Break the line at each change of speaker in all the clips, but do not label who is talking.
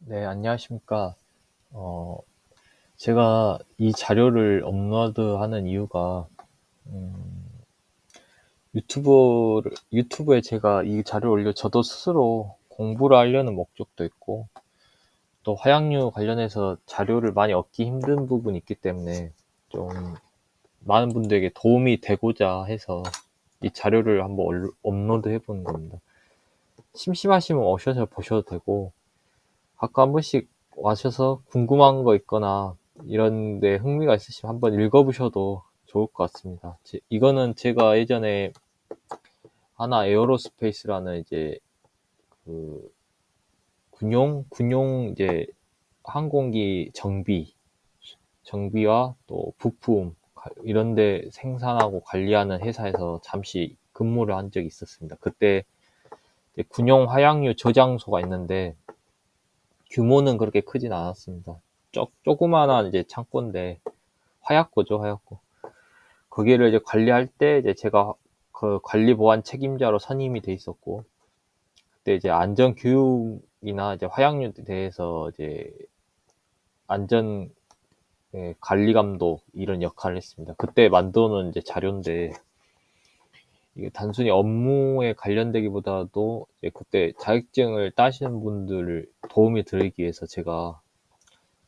네, 안녕하십니까. 어, 제가 이 자료를 업로드하는 이유가, 음, 유튜브에 제가 이 자료를 올려 저도 스스로 공부를 하려는 목적도 있고, 또 화약류 관련해서 자료를 많이 얻기 힘든 부분이 있기 때문에 좀 많은 분들에게 도움이 되고자 해서 이 자료를 한번 업로드 해보는 겁니다. 심심하시면 오셔서 보셔도 되고, 가끔 한 번씩 와셔서 궁금한 거 있거나 이런 데 흥미가 있으시면 한번 읽어보셔도 좋을 것 같습니다. 이거는 제가 예전에 하나 에어로스페이스라는 이제 그 군용 이제 항공기 정비와 또 부품 이런 데 생산하고 관리하는 회사에서 잠시 근무를 한 적이 있었습니다. 그때 이제 군용 화약류 저장소가 있는데 규모는 그렇게 크진 않았습니다. 조그마한 이제 창고인데 화약고죠, 화약고. 거기를 이제 관리할 때 이제 제가 그 관리 보안 책임자로 선임이 돼 있었고, 그때 이제 안전 교육이나 이제 화약류에 대해서 이제 안전 관리 감독 이런 역할을 했습니다. 그때 만들어 놓은 이제 자료인데, 이게 단순히 업무에 관련되기보다도 이제 그때 자격증을 따시는 분들을 도움이 드리기 위해서 제가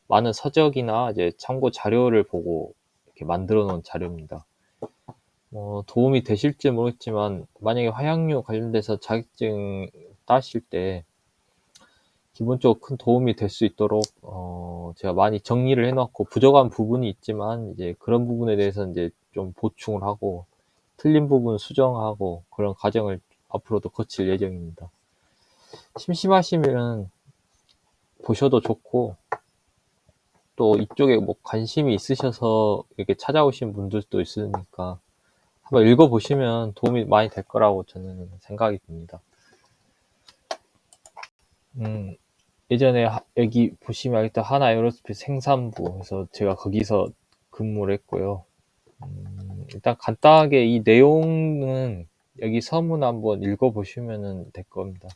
많은 서적이나 이제 참고 자료를 보고 이렇게 만들어 놓은 자료입니다. 도움이 되실지 모르겠지만, 만약에 화약류 관련돼서 자격증 따실 때 기본적으로 큰 도움이 될 수 있도록 제가 많이 정리를 해놓고, 부족한 부분이 있지만 이제 그런 부분에 대해서 이제 좀 보충을 하고 틀린 부분 수정하고 그런 과정을 앞으로도 거칠 예정입니다. 심심하시면 보셔도 좋고, 또 이쪽에 뭐 관심이 있으셔서 이렇게 찾아오신 분들도 있으니까 한번 읽어보시면 도움이 많이 될 거라고 저는 생각이 듭니다. 예전에 여기 보시면 일단 하나 에어로스페이스 생산부, 그래서 제가 거기서 근무를 했고요. 일단 간단하게 이 내용은 여기 서문 한번 읽어보시면 될 겁니다.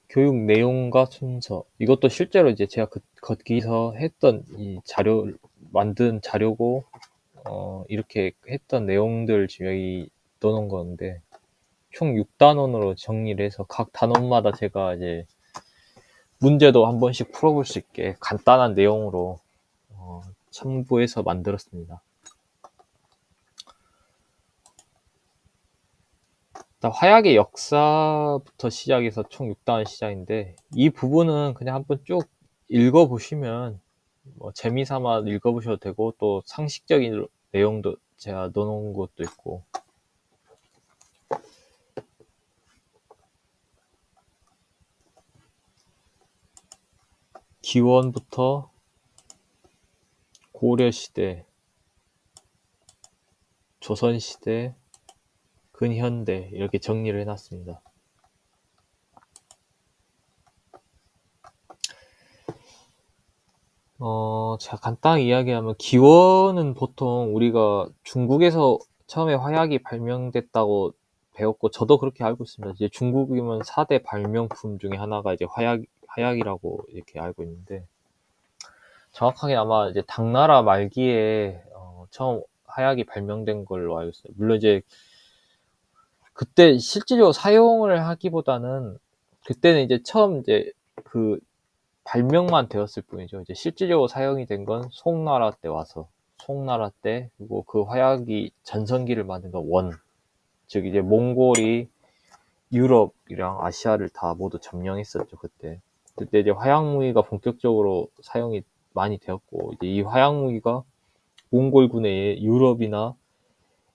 교육 내용과 순서, 이것도 실제로 이제 제가 거기서 했던 이 만든 자료고, 이렇게 했던 내용들 지금 여기 넣어놓은 건데, 총 6단원으로 정리를 해서 각 단원마다 제가 이제 문제도 한 번씩 풀어볼 수 있게 간단한 내용으로 첨부해서 만들었습니다. 일단 화약의 역사부터 시작해서 총 6단원 시작인데, 이 부분은 그냥 한번 쭉 읽어보시면 뭐 재미삼아 읽어보셔도 되고, 또 상식적인 내용도 제가 넣어놓은 것도 있고, 기원부터 고려시대, 조선시대, 근현대 이렇게 정리를 해놨습니다. 제가 간단하게 이야기하면, 기원은 보통 우리가 중국에서 처음에 화약이 발명됐다고 배웠고, 저도 그렇게 알고 있습니다. 이제 중국이면 4대 발명품 중에 하나가 이제 화약이라고 이렇게 알고 있는데, 정확하게 아마 이제 당나라 말기에 처음 화약이 발명된 걸로 알고 있어요. 물론 이제 그때 실질적으로 사용을 하기보다는, 그때는 이제 처음 이제 그 발명만 되었을 뿐이죠. 이제 실질적으로 사용이 된 건 송나라 때 와서, 송나라 때, 그리고 그 화약이 전성기를 만든 건 즉 이제 몽골이 유럽이랑 아시아를 다 모두 점령했었죠. 그때 이제 화약 무기가 본격적으로 사용이 많이 되었고, 이제 이 화약 무기가 몽골군에 의해 유럽이나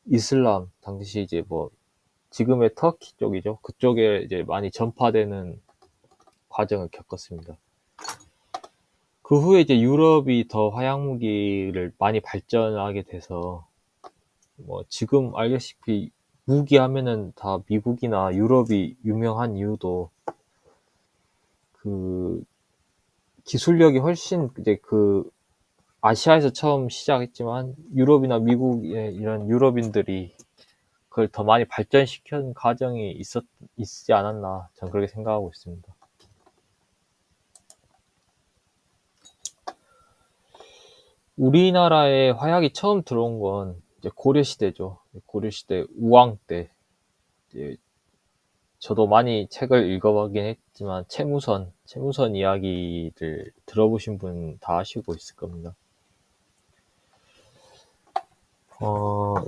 이슬람, 당시 이제 뭐 지금의 터키 쪽이죠, 그쪽에 이제 많이 전파되는 과정을 겪었습니다. 그 후에 이제 유럽이 더 화약 무기를 많이 발전하게 돼서, 뭐 지금 알다시피 무기 하면은 다 미국이나 유럽이 유명한 이유도, 그 기술력이 훨씬 이제 아시아에서 처음 시작했지만 유럽이나 미국의 이런 유럽인들이 그걸 더 많이 발전시킨 과정이 있지 않았나, 저는 그렇게 생각하고 있습니다. 우리나라에 화약이 처음 들어온 건 이제 고려시대죠. 고려시대 우왕 때. 이제 저도 많이 책을 읽어보긴 했지만 채무선 이야기를 들어보신 분 다 아시고 있을 겁니다.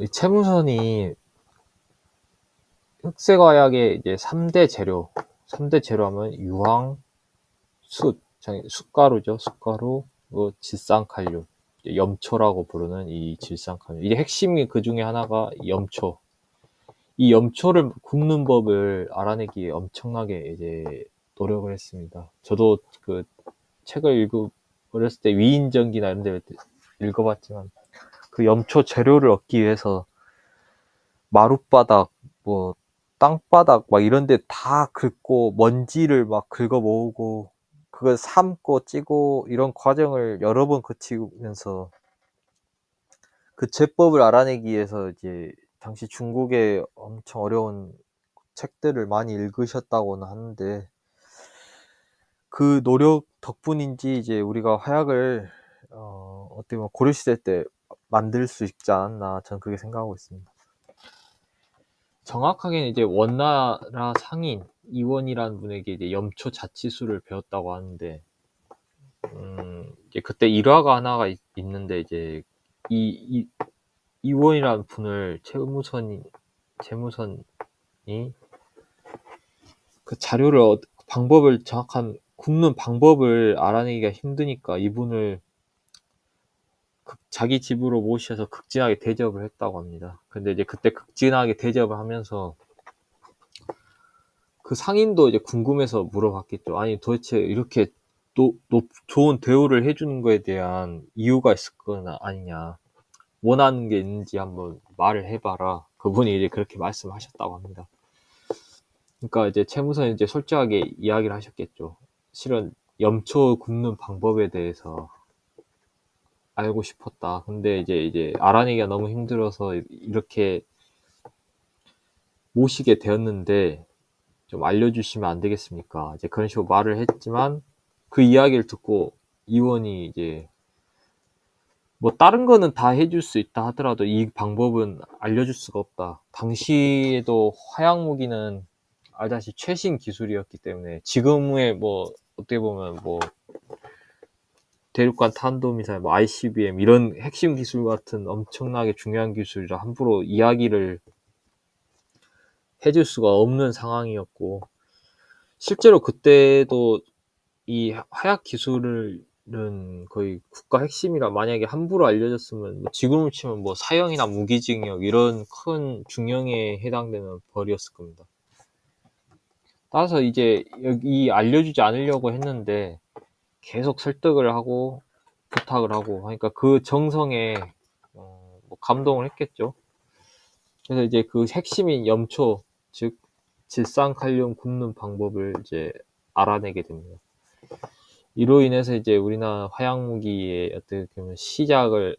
이 채무선이 흑색화약의 이제 3대 재료 하면 유황, 숯가루죠. 숯가루, 질산칼륨, 염초라고 부르는 이 질산칼륨. 이게 핵심이 그 중에 하나가 염초. 이 염초를 굽는 법을 알아내기 위해 엄청나게 이제 노력을 했습니다. 저도 그 책을 어렸을 때 위인전기나 이런 데 읽어봤지만 그 염초 재료를 얻기 위해서 마룻바닥, 땅바닥 막 이런 데 다 긁고 먼지를 막 긁어 모으고 그걸 삶고 찌고 이런 과정을 여러 번 거치면서 그 제법을 알아내기 위해서 이제 당시 중국의 엄청 어려운 책들을 많이 읽으셨다고는 하는데 그 노력 덕분인지 이제 우리가 화약을 어떻게 보면 고려시대 때 만들 수 있지 않았나, 저는 그렇게 생각하고 있습니다. 정확하게는 이제 원나라 상인 이원이라는 분에게 이제 염초 자치수를 배웠다고 하는데, 이제 그때 일화가 하나가 있는데 이제 이원이라는 분을 채무선이 그 자료를 정확한 굽는 방법을 알아내기가 힘드니까 이분을 자기 집으로 모셔서 극진하게 대접을 했다고 합니다. 근데 이제 그때 극진하게 대접을 하면서 그 상인도 이제 궁금해서 물어봤겠죠. 아니 도대체 이렇게 좋은 대우를 해주는 거에 대한 이유가 있을 거나 아니냐, 원하는 게 있는지 한번 말을 해봐라. 그분이 이제 그렇게 말씀하셨다고 합니다. 그러니까 이제 채무선이 이제 솔직하게 이야기를 하셨겠죠. 실은 염초 굽는 방법에 대해서 알고 싶었다. 근데 이제 알아내기가 너무 힘들어서 이렇게 모시게 되었는데 좀 알려주시면 안 되겠습니까? 이제 그런 식으로 말을 했지만 그 이야기를 듣고 이원이 이제 다른 거는 다 해줄 수 있다 하더라도 이 방법은 알려줄 수가 없다. 당시에도 화약 무기는 알다시피 최신 기술이었기 때문에 지금의 어떻게 보면 대륙간 탄도미사일, ICBM 이런 핵심 기술 같은 엄청나게 중요한 기술이라 함부로 이야기를 해줄 수가 없는 상황이었고, 실제로 그때도 이 화약 기술은 거의 국가 핵심이라 만약에 함부로 알려졌으면 지금으로 치면 사형이나 무기징역 이런 큰 중형에 해당되는 벌이었을 겁니다. 따라서 이제 여기 알려주지 않으려고 했는데 계속 설득을 하고 부탁을 하고 하니까 그 정성에 감동을 했겠죠. 그래서 이제 그 핵심인 염초, 즉 질산칼륨 굽는 방법을 이제 알아내게 됩니다. 이로 인해서 이제 우리나라 화약무기의 어떻게 보면 시작을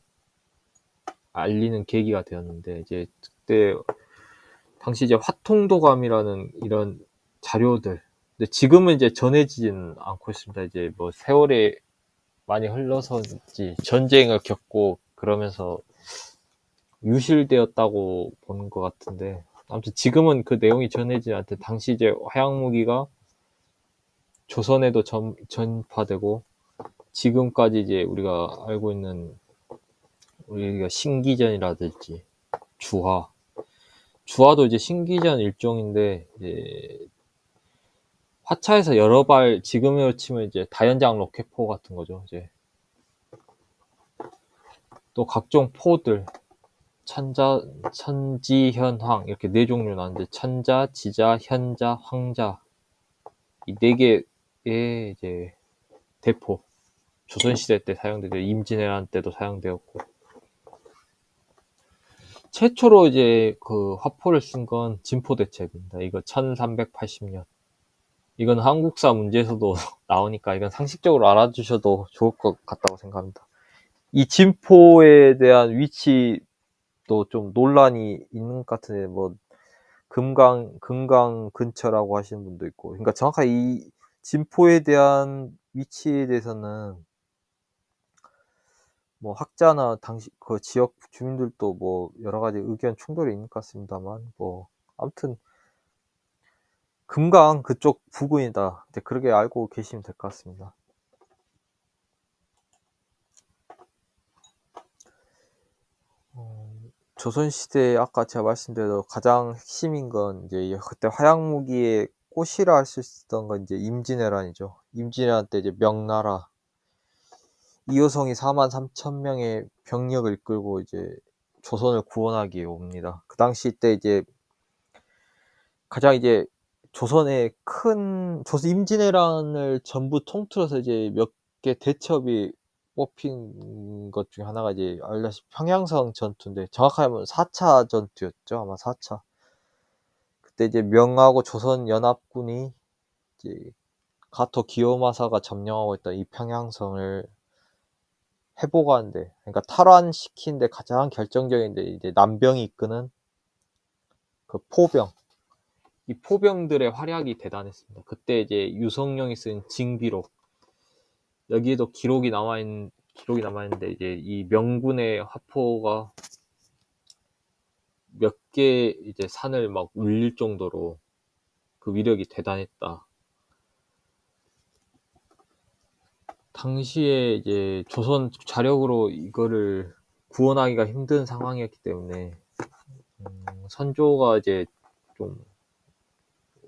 알리는 계기가 되었는데, 이제 그때 당시 이제 화통도감이라는 이런 자료들, 근데 지금은 이제 전해지지는 않고 있습니다. 이제 세월이 많이 흘러서인지 전쟁을 겪고 그러면서 유실되었다고 보는 것 같은데, 아무튼 지금은 그 내용이 전해지지 않대. 당시 이제 화약무기가 조선에도 전파되고 지금까지 이제 우리가 알고 있는 우리가 신기전이라든지 주화도 이제 신기전 일종인데, 이제 화차에서 여러 발, 지금으로 치면 이제 다연장 로켓포 같은 거죠. 이제 또 각종 포들, 천지, 현황 이렇게 네 종류 나는데, 천자, 지자, 현자, 황자 이 네 개의 이제 대포, 조선시대 때 사용되죠. 임진왜란 때도 사용되었고, 최초로 이제 그 화포를 쓴 건 진포대첩입니다. 이거 1380년. 이건 한국사 문제에서도 나오니까 이건 상식적으로 알아주셔도 좋을 것 같다고 생각합니다. 이 진포에 대한 위치 또 좀 논란이 있는 것 같은데 뭐 금강 근처라고 하시는 분도 있고 그러니까 정확하게 이 진포에 대한 위치에 대해서는 뭐 학자나 당시 그 지역 주민들도 뭐 여러 가지 의견 충돌이 있는 것 같습니다만 뭐 아무튼 금강 그쪽 부근이다. 이제 그렇게 알고 계시면 될 것 같습니다. 조선시대에 아까 제가 말씀드린 가장 핵심인 건 이제 그때 화약무기의 꽃이라 할 수 있었던 건 이제 임진왜란이죠. 임진왜란 때 이제 명나라 이효성이 43,000명의 병력을 이끌고 이제 조선을 구원하기 위해 옵니다. 그 당시 때 이제 가장 이제 조선의 큰 조선 임진왜란을 전부 통틀어서 이제 몇 개 대첩이 뽑힌 것 중에 하나가 이제 알다시피 평양성 전투인데 정확하게 하면 4차 전투였죠. 아마 4차. 그때 이제 명하고 조선 연합군이 이제 가토 기요마사가 점령하고 있던 이 평양성을 회복하는데 그러니까 탈환시키는데 가장 결정적인 데 이제 남병이 이끄는 그 포병. 이 포병들의 활약이 대단했습니다. 그때 이제 유성룡이 쓴 징비록 여기에도 기록이 남아있는데 이제 이 명군의 화포가 몇 개 이제 산을 막 울릴 정도로 그 위력이 대단했다. 당시에 이제 조선 자력으로 이거를 구원하기가 힘든 상황이었기 때문에 선조가 이제 좀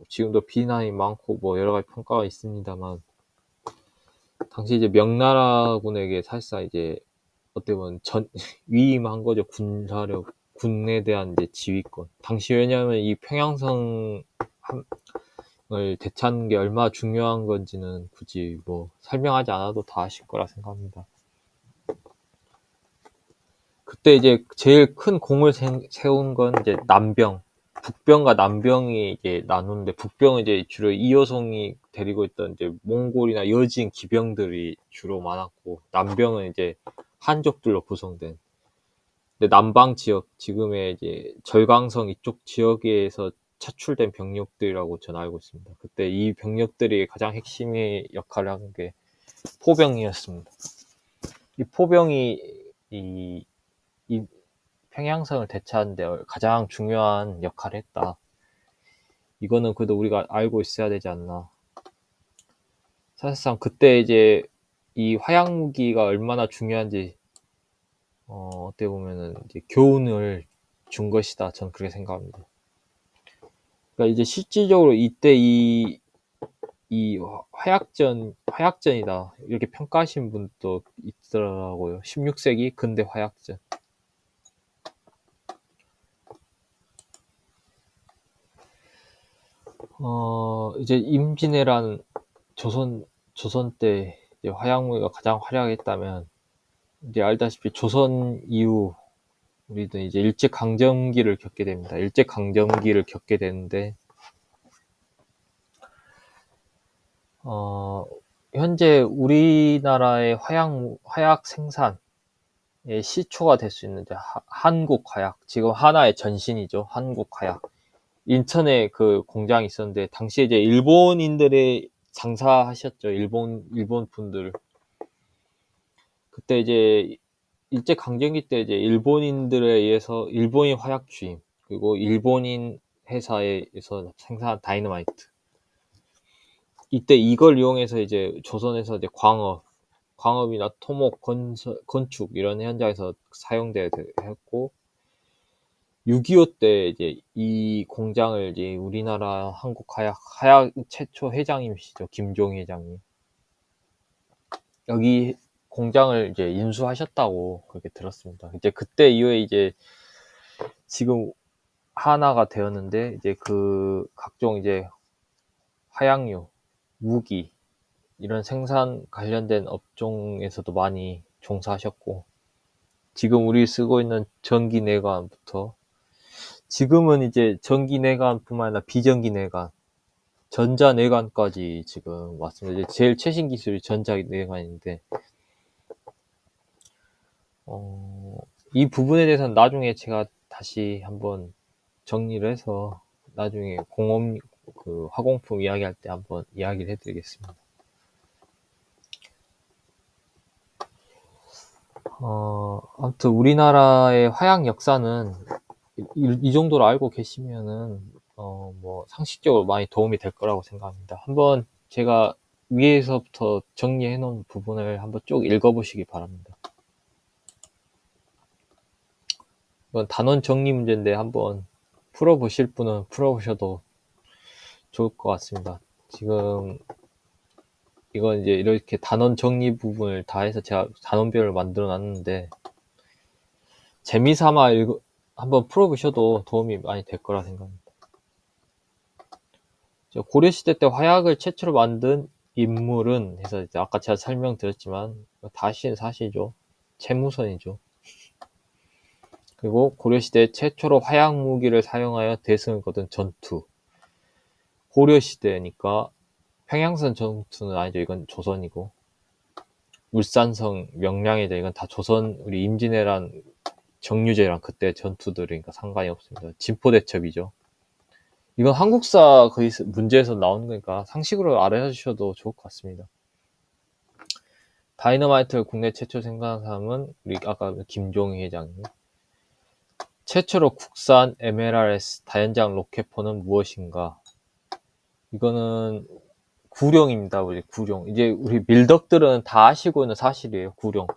지금도 비난이 많고 뭐 여러 가지 평가가 있습니다만 당시 이제 명나라군에게 사실상 이제 어떻게 보면 위임한 거죠. 군사력, 군에 대한 이제 지휘권. 당시 왜냐하면 이 평양성을 대체하는 게 얼마나 중요한 건지는 굳이 뭐 설명하지 않아도 다 아실 거라 생각합니다. 그때 이제 제일 큰 공을 세운 건 이제 남병. 북병과 남병이 이제 나누는데 북병은 이제 주로 이효성이 데리고 있던 이제 몽골이나 여진 기병들이 주로 많았고 남병은 이제 한족들로 구성된. 근데 남방 지역 지금의 이제 절강성 이쪽 지역에서 차출된 병력들이라고 저는 알고 있습니다. 그때 이 병력들이 가장 핵심의 역할을 한 게 포병이었습니다. 이 포병이 이 평양성을 대체하는데 가장 중요한 역할을 했다. 이거는 그래도 우리가 알고 있어야 되지 않나. 사실상 그때 이제 이 화약무기가 얼마나 중요한지 어떻게 보면은 이제 교훈을 준 것이다. 전 그렇게 생각합니다. 그러니까 이제 실질적으로 이때 이 화약전이다. 이렇게 평가하신 분도 있더라고요. 16세기 근대 화약전. 이제 임진왜란 조선 때 이제 화약무기가 가장 활약했다면 이제 알다시피 조선 이후 우리도 이제 일제강점기를 겪게 됩니다. 일제강점기를 겪게 되는데 현재 우리나라의 화약 생산의 시초가 될 수 있는 이제 한국화약, 지금 하나의 전신이죠. 한국화약. 인천에 그 공장이 있었는데 당시에 이제 일본인들이 장사하셨죠. 일본 분들. 그때 이제 일제 강점기 때 이제 일본인들에 의해서 일본인 화약 주임 그리고 일본인 회사에서 생산한 다이너마이트. 이때 이걸 이용해서 이제 조선에서 이제 광업이나 토목, 건축 이런 현장에서 사용되었고 6.25 때 이제 이 공장을 이제 우리나라 한국화약 최초 회장님이시죠. 김종희 회장님. 여기 공장을 이제 인수하셨다고 그렇게 들었습니다. 이제 그때 이후에 이제 지금 하나가 되었는데 이제 그 각종 이제 화약류, 무기 이런 생산 관련된 업종에서도 많이 종사하셨고 지금 우리 쓰고 있는 전기 내관부터 지금은 이제 전기 내관뿐만 아니라 비전기 내관, 전자 내관까지 지금 왔습니다. 이제 제일 최신 기술이 전자 내관인데 이 부분에 대해서는 나중에 제가 다시 한번 정리를 해서 나중에 화공품 이야기할 때 한번 이야기를 해드리겠습니다. 아무튼 우리나라의 화약 역사는 이 정도로 알고 계시면은 뭐 상식적으로 많이 도움이 될 거라고 생각합니다. 한번 제가 위에서부터 정리해 놓은 부분을 한번 쭉 읽어보시기 바랍니다. 이건 단원 정리 문제인데 한번 풀어보실 분은 풀어보셔도 좋을 것 같습니다. 지금 이건 이제 이렇게 단원 정리 부분을 다 해서 제가 단원별을 만들어 놨는데 재미삼아 한번 풀어보셔도 도움이 많이 될 거라 생각합니다. 고려시대 때 화약을 최초로 만든 인물은 해서 이제 아까 제가 설명드렸지만 다시는 사실이죠. 채무선이죠. 그리고 고려시대 최초로 화약 무기를 사용하여 대승을 거둔 전투. 고려시대니까 평양선 전투는 아니죠. 이건 조선이고. 울산성 명량해전 이건 다 조선 우리 임진왜란 정유재랑 그때 전투들이니까 상관이 없습니다. 진포대첩이죠. 이건 한국사 거의 문제에서 나오는 거니까 상식으로 알아주셔도 좋을 것 같습니다. 다이너마이트를 국내 최초 생산한 사람은 우리 아까 김종희 회장님. 최초로 국산 MLRS 다연장 로켓포는 무엇인가? 이거는 구룡입니다. 우리 구룡. 이제 우리 밀덕들은 다 아시고 있는 사실이에요. 구룡.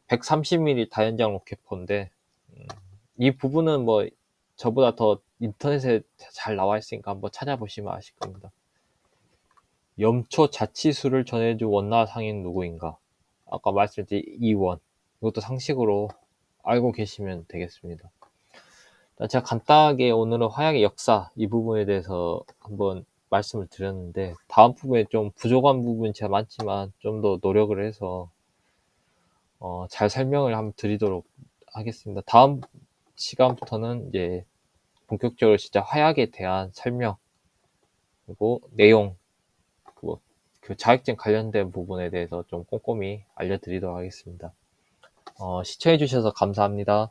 130mm 다연장 로켓포인데 이 부분은 뭐 저보다 더 인터넷에 잘 나와 있으니까 한번 찾아보시면 아실 겁니다. 염초 자치수를 전해준 원나 상인 누구인가? 아까 말씀드린 이원. 이것도 상식으로 알고 계시면 되겠습니다. 제가 간단하게 오늘은 화약의 역사 이 부분에 대해서 한번 말씀을 드렸는데 다음 부분에 좀 부족한 부분이 제가 많지만 좀 더 노력을 해서 잘 설명을 한번 드리도록 하겠습니다. 다음 시간부터는 이제 본격적으로 진짜 화약에 대한 설명 그리고 내용 그 자격증 관련된 부분에 대해서 좀 꼼꼼히 알려드리도록 하겠습니다. 시청해주셔서 감사합니다.